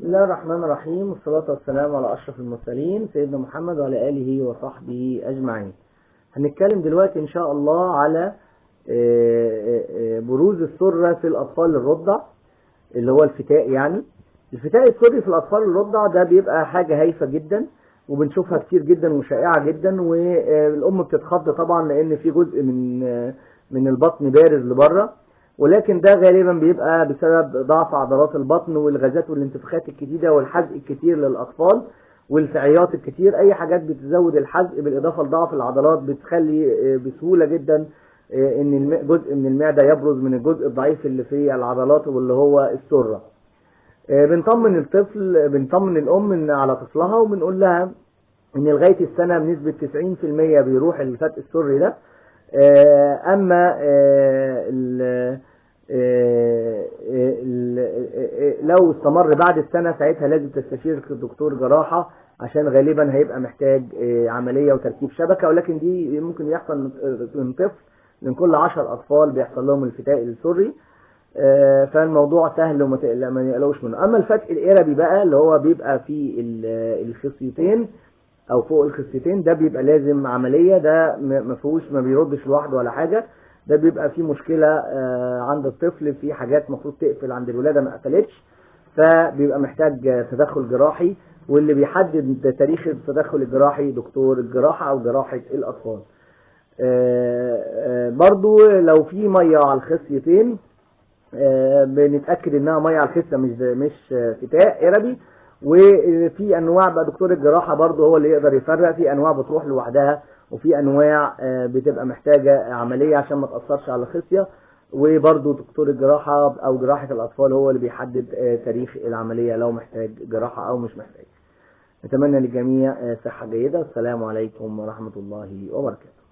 الله الرحمن الرحيم، والصلاة والسلام على أشرف المرسلين سيدنا محمد وعلى آله وصحبه أجمعين. هنتكلم دلوقتي إن شاء الله على بروز السرة في الأطفال الرضع، اللي هو الفتاء. يعني الفتاء السري في الأطفال الرضع ده بيبقى حاجة هايفة جدا، وبنشوفها كتير جدا وشائعة جدا، والأم بتتخض طبعا لأن في جزء من البطن بارز لبره، ولكن ده غالبا بيبقى بسبب ضعف عضلات البطن والغازات والانتفاخات الكتيرة والحزق الكتير للأطفال والفعيات الكتير. أي حاجات بتزود الحزق بالإضافة لضعف العضلات بتخلي بسهولة جدا إن جزء من المعدة يبرز من الجزء الضعيف اللي في العضلات واللي هو السرة. بنطمن الأم على طفلها، وبنقول لها إن لغاية السنة بنسبة 90% بيروح الفتق السري ده. أما لو استمر بعد السنة ساعتها لازم تستشير دكتور جراحة، عشان غالبا هيبقى محتاج عملية وتركيب شبكة، ولكن دي ممكن يحصل من طفل، من كل 10 أطفال بيحصل لهم الفتاء السري. فالموضوع سهل وما يقلقوش منه. أما الفتق الإربي بقى اللي هو بيبقى فيه الخصيتين او فوق الخصيتين، ده بيبقى لازم عملية. ده ما بيردش لوحده ولا حاجة، ده بيبقى فيه مشكلة عند الطفل، في حاجات مفروض تقفل عند الولادة ما قفلتش، فبيبقى محتاج تدخل جراحي، واللي بيحدد تاريخ التدخل الجراحي دكتور الجراحة او جراحة الاطفال. برضو لو في مية على الخصيتين بنتأكد انها مية على الخصية مش فتاء إربي. وفي انواع بقى دكتور الجراحة برضه هو اللي يقدر يفرق، في انواع بتروح لوحدها، وفي انواع بتبقى محتاجة عملية عشان ما تأثرش على الخصية، وبرضه دكتور الجراحة او جراحة الاطفال هو اللي بيحدد تاريخ العملية لو محتاج جراحة او مش محتاج. نتمنى للجميع صحة جيدة. السلام عليكم ورحمة الله وبركاته.